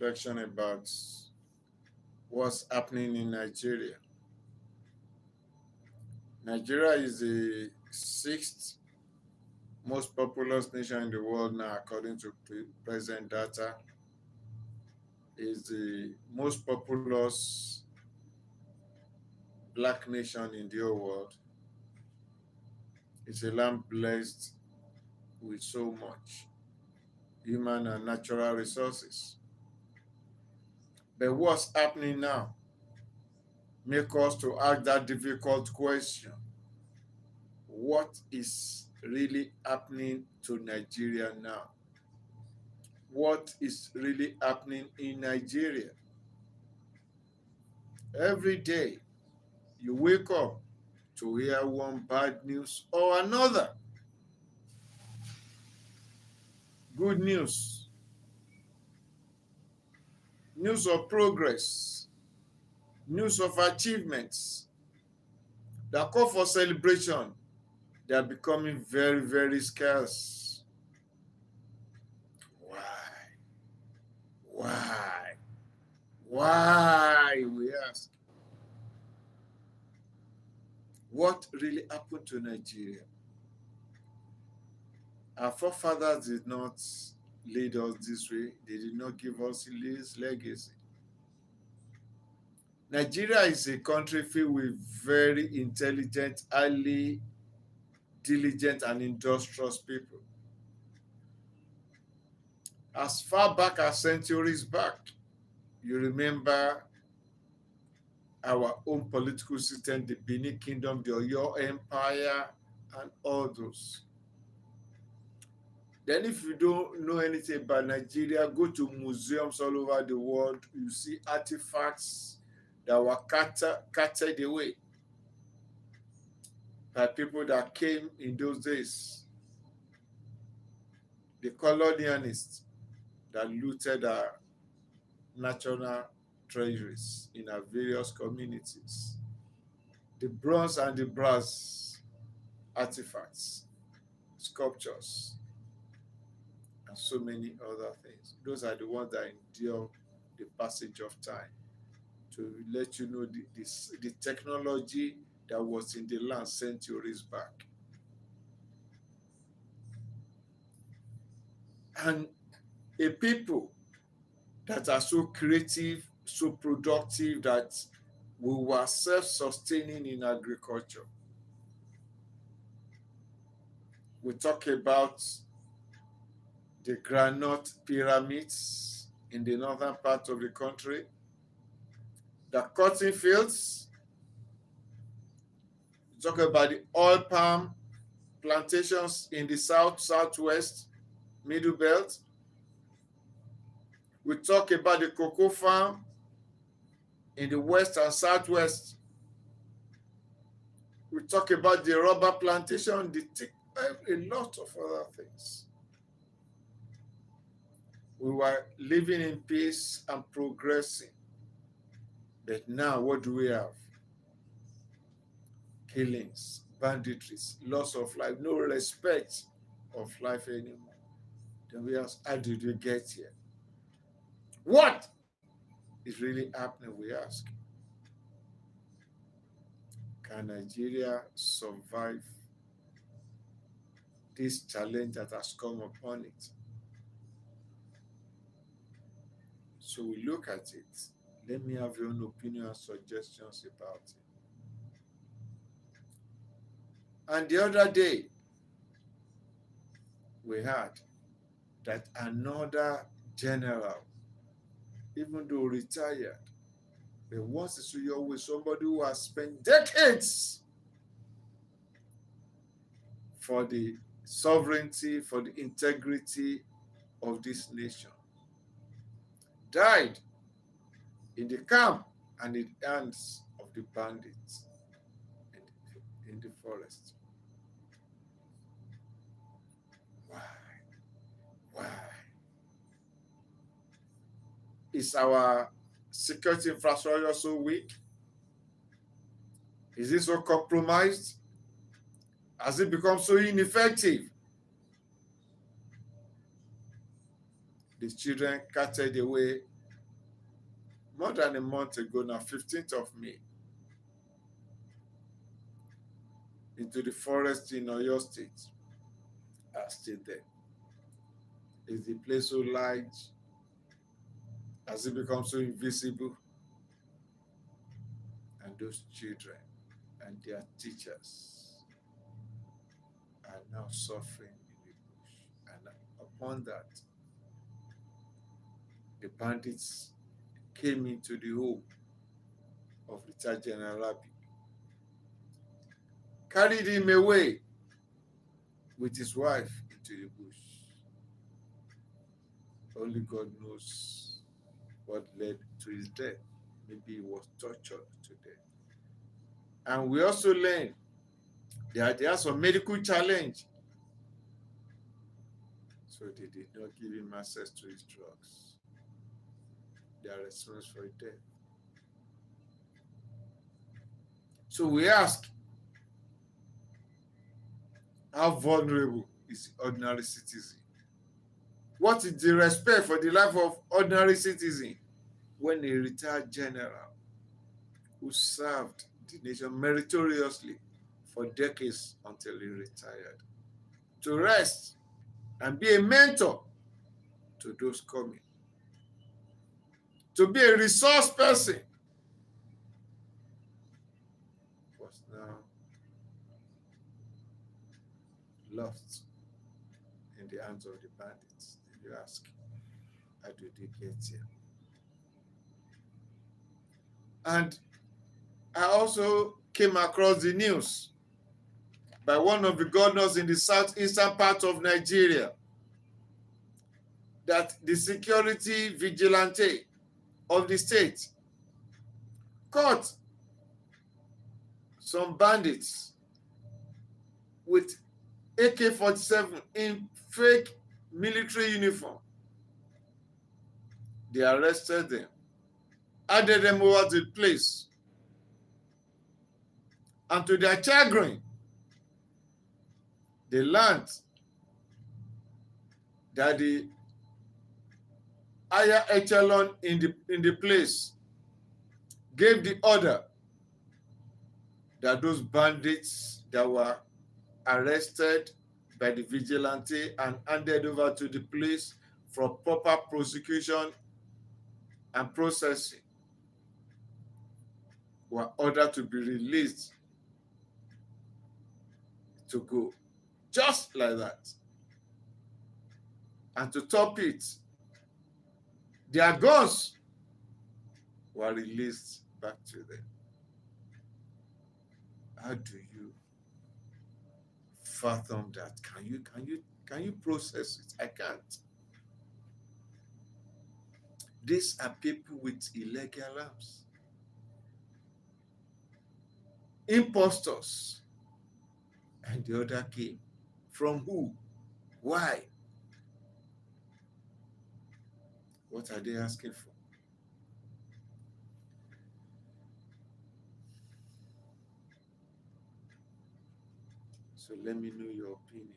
reflection about what's happening in Nigeria. Nigeria is the sixth most populous nation in the world now, according to present data. Is the most populous black nation in the whole world. It's a land blessed with so much human and natural resources. But what's happening now? Make us to ask that difficult question. What is really happening to Nigeria now? What is really happening in Nigeria? Every day you wake up to hear one bad news or another. Good news, news of progress, news of achievements that call for celebration. They are becoming very, very scarce. Why? Why? Why, we ask? What really happened to Nigeria? Our forefathers did not lead us this way. They did not give us this legacy. Nigeria is a country filled with very intelligent, highly diligent, and industrious people. As far back as centuries back, you remember our own political system, the Benin Kingdom, the Oyo Empire, and all those. Then if you don't know anything about Nigeria, go to museums all over the world. You see artifacts that were carted away by people that came in those days. The colonialists that looted our national treasuries in our various communities. The bronze and the brass artifacts, sculptures, and so many other things. Those are the ones that endure the passage of time, to let you know the technology that was in the land centuries back. And a people that are so creative, so productive, that we were self-sustaining in agriculture. We talk about the granite pyramids in the northern part of the country, the cotton fields. We talk about the oil palm plantations in the south, southwest, middle belt. We talk about the cocoa farm in the west and southwest. We talk about the rubber plantation, a lot of other things. We were living in peace and progressing. But now, what do we have? Killings, banditries, loss of life, no respect of life anymore. Then we ask, how did we get here? What is really happening, we ask? Can Nigeria survive this challenge that has come upon it? So we look at it. Let me have your own opinion and suggestions about it. And the other day, we heard that another general, even though retired, but wants to be with somebody who has spent decades for the sovereignty, for the integrity of this nation, died in the camp and in the hands of the bandits in the forest. Why? Why? Is our security infrastructure so weak? Is it so compromised? Has it become so ineffective? The children carted away more than a month ago now, 15th of May, into the forest in Oyo State, are still there. Is the place so large? Has it become so invisible? And those children and their teachers are now suffering in the bush. And upon that, the bandits came into the home of retired General Rabi, carried him away with his wife into the bush. Only God knows what led to his death. Maybe he was tortured to death. And we also learned that there are some medical challenge. So they did not give him access to his drugs. They are responsible for his death. So we ask, how vulnerable is the ordinary citizen? What is the respect for the life of ordinary citizen when a retired general who served the nation meritoriously for decades until he retired, to rest and be a mentor to those coming, to be a resource person, was now lost in the hands of the bandits? If you ask, how did they get here? And I also came across the news by one of the governors in the southeastern part of Nigeria that the security vigilante of the state caught some bandits with AK-47 in fake military uniform. They arrested them, added them over to the place, and to their chagrin, they learned that the higher echelon in the place gave the order that those bandits that were arrested by the vigilante and handed over to the police for proper prosecution and processing were ordered to be released to go. Just like that. And to top it, their guns were released back to them. How do you fathom that? Can you process it? I can't. These are people with illegal arms. Impostors. And the other came. From who? Why? What are they asking for? So let me know your opinion.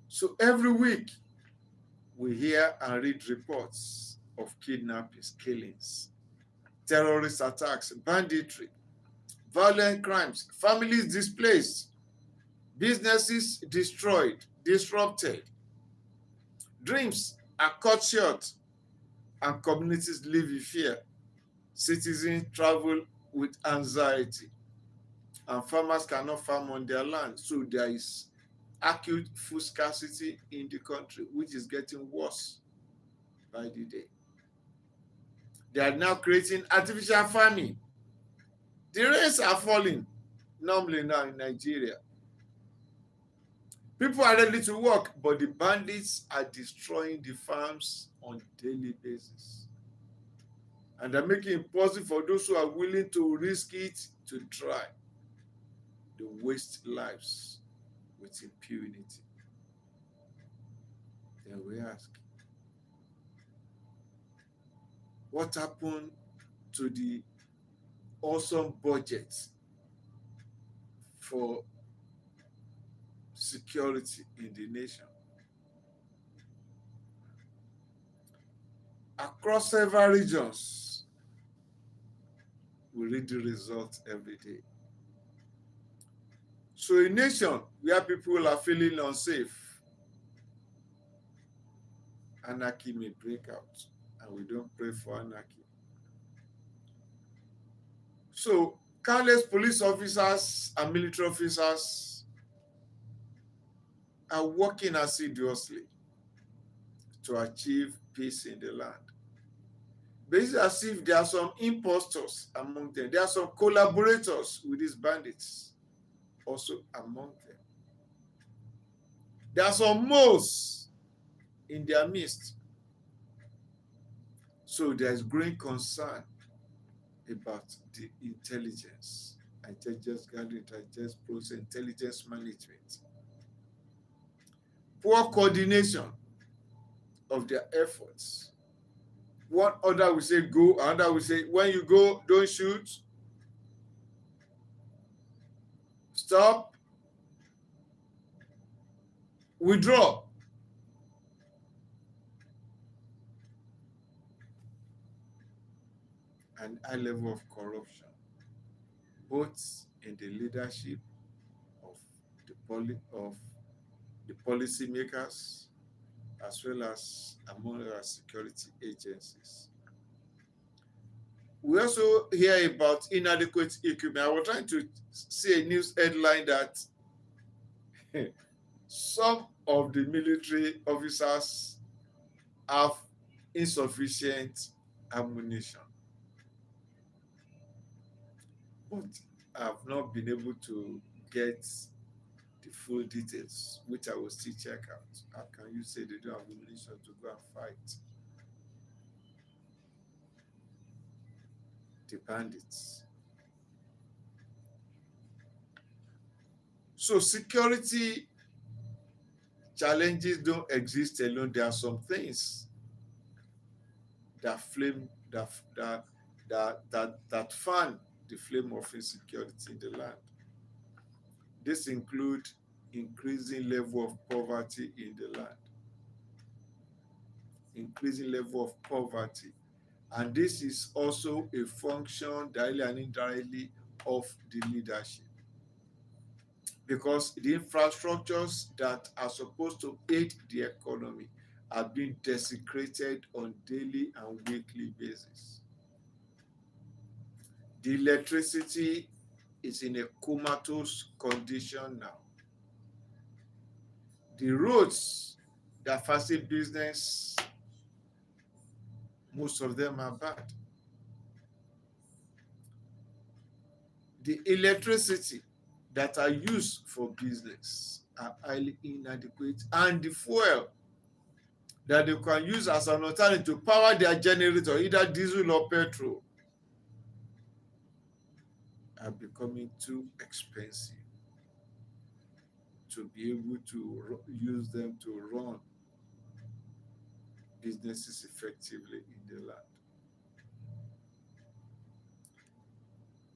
So every week, we hear and read reports of kidnappings, killings, terrorist attacks, banditry, violent crimes, families displaced, businesses destroyed, disrupted, dreams are cut short, and communities live in fear. Citizens travel with anxiety, and farmers cannot farm on their land. So there is acute food scarcity in the country, which is getting worse by the day. They are now creating artificial farming. The rains are falling normally now in Nigeria. People are ready to work, but the bandits are destroying the farms on a daily basis. And they're making it possible for those who are willing to risk it to try. They waste lives with impunity. Then we ask, what happened to the awesome budget for security in the nation? across several regions. We read the results every day. So a nation where people are feeling unsafe, anarchy may break out, and we don't pray for anarchy. So countless police officers and military officers are working assiduously to achieve peace in the land. But it's as if there are some impostors among them. There are some collaborators with these bandits also among them. There are some moles in their midst. So there is growing concern about the intelligence gathering, intelligence process, intelligence management. Poor coordination of their efforts. One other will say go, another will say when you go, don't shoot, stop, withdraw. An high level of corruption, both in the leadership of the policymakers as well as among our security agencies. We also hear about inadequate equipment. I was trying to see a news headline that some of the military officers have insufficient ammunition. But I've not been able to get the full details, which I will still check out. How can you say they don't have ammunition to go and fight the bandits? So security challenges don't exist alone. There are some things that flame that fan the flame of insecurity in the land. This include increasing level of poverty in the land, increasing level of poverty. And this is also a function directly and indirectly of the leadership. Because the infrastructures that are supposed to aid the economy are being desecrated on daily and weekly basis. The electricity is in a comatose condition now. The roads that facilitate business, most of them are bad. The electricity that are used for business are highly inadequate, and the fuel that they can use as an alternative to power their generator, either diesel or petrol, are becoming too expensive to be able to use them to run businesses effectively in the land.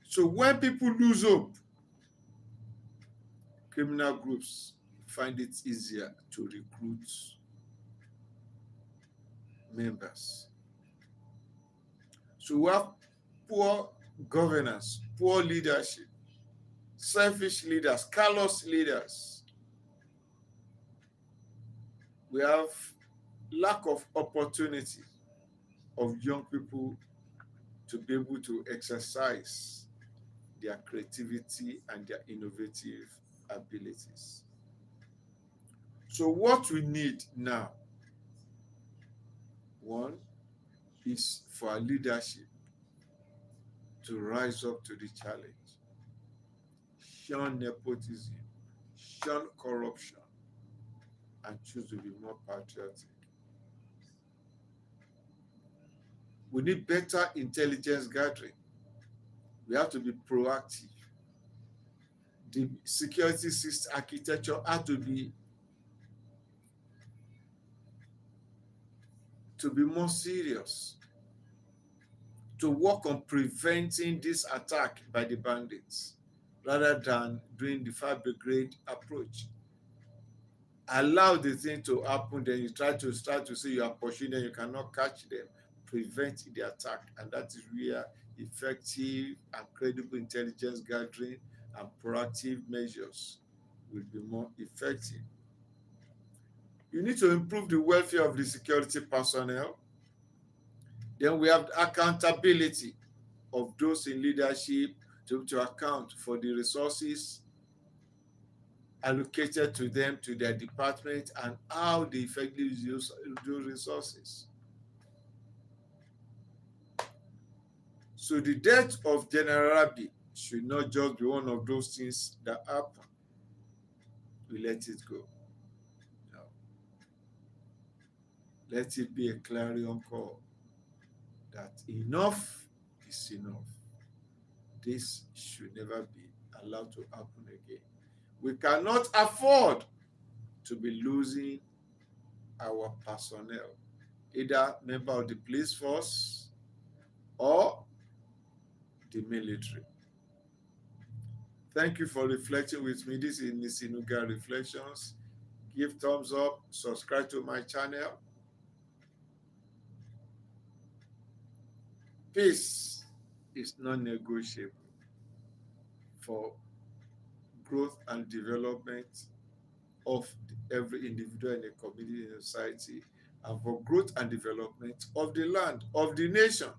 So when people lose hope, criminal groups find it easier to recruit members. So we have poor governance, poor leadership, selfish leaders, callous leaders. We have lack of opportunity of young people to be able to exercise their creativity and their innovative abilities. So what we need now, one, is for our leadership to rise up to the challenge, shun nepotism, shun corruption, and choose to be more patriotic. We need better intelligence gathering. We have to be proactive. The security system architecture has to be more serious, to work on preventing this attack by the bandits rather than doing the fire brigade approach. Allow the thing to happen, then you try to start to say you are pursuing them, you cannot catch them. prevent the attack. And that is where effective and credible intelligence gathering and proactive measures will be more effective. You need to improve the welfare of the security personnel. Then we have accountability of those in leadership to account for the resources allocated to them, to their department, and how they effectively use those resources. So the death of General Rabi should not just be one of those things that happen. We let it go. No. Let it be a clarion call that enough is enough. This should never be allowed to happen again. We cannot afford to be losing our personnel, either member of the police force or the military. Thank you for reflecting with me. This is Nisinuga Reflections. Give thumbs up, subscribe to my channel. Peace is non-negotiable for growth and development of every individual in a community, in a society, and for growth and development of the land, of the nation.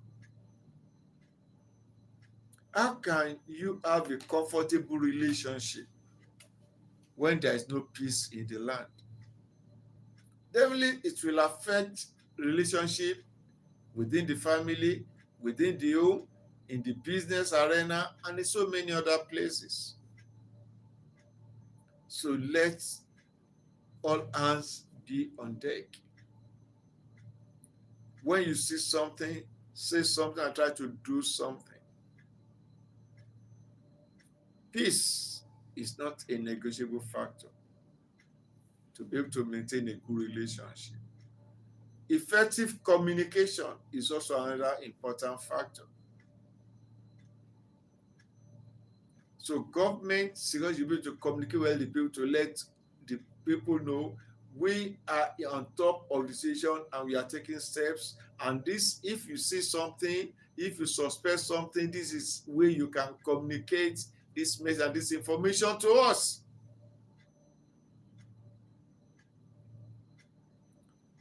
How can you have a comfortable relationship when there is no peace in the land? Definitely, it will affect relationship within the family, within the home, in the business arena, and in so many other places. So let all hands be on deck. When you see something, say something and try to do something. Peace is not a negotiable factor to be able to maintain a good relationship. Effective communication is also another important factor. So government should be able to communicate well with the people, to let the people know we are on top of the situation and we are taking steps. And this, if you see something, if you suspect something, this is where you can communicate this message and this information to us.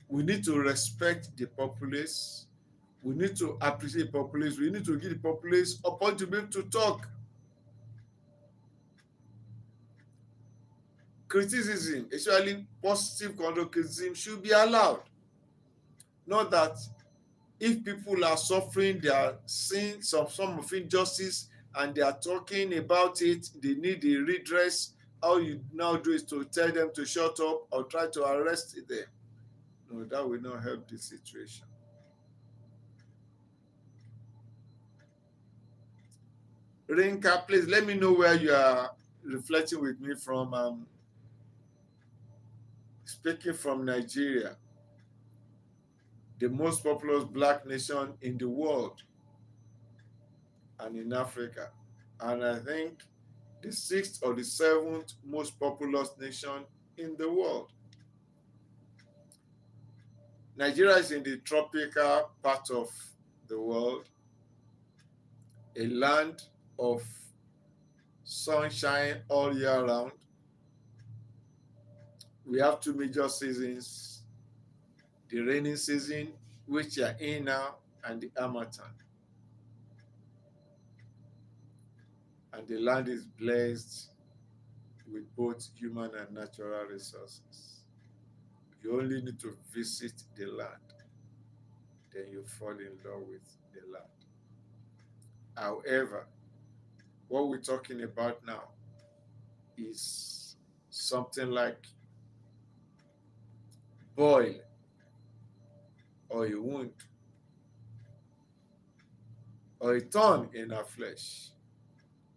We need to respect the populace. We need to appreciate the populace. We need to give the populace opportunity to be able to talk. Criticism, especially positive constructive criticism, should be allowed. Not that if people are suffering, they are seeing some of injustice and they are talking about it, they need a redress. All you now do is to tell them to shut up or try to arrest them. No, that will not help the situation. Rinka, please let me know where you are reflecting with me from. Speaking from Nigeria, the most populous black nation in the world and in Africa. And I think the 6th or the 7th most populous nation in the world. Nigeria is in the tropical part of the world, a land of sunshine all year round. We have 2 major seasons, the rainy season, which we are in now, and the harmattan. And the land is blessed with both human and natural resources. You only need to visit the land, then you fall in love with the land. However, what we're talking about now is something like boil or a wound or a thorn in our flesh,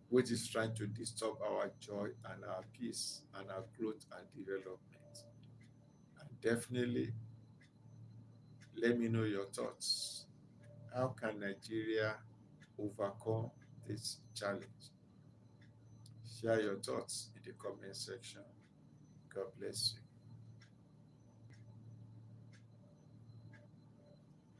which is trying to disturb our joy and our peace and our growth and development. And definitely, let me know your thoughts. How can Nigeria overcome this challenge? Share your thoughts in the comment section. God bless you.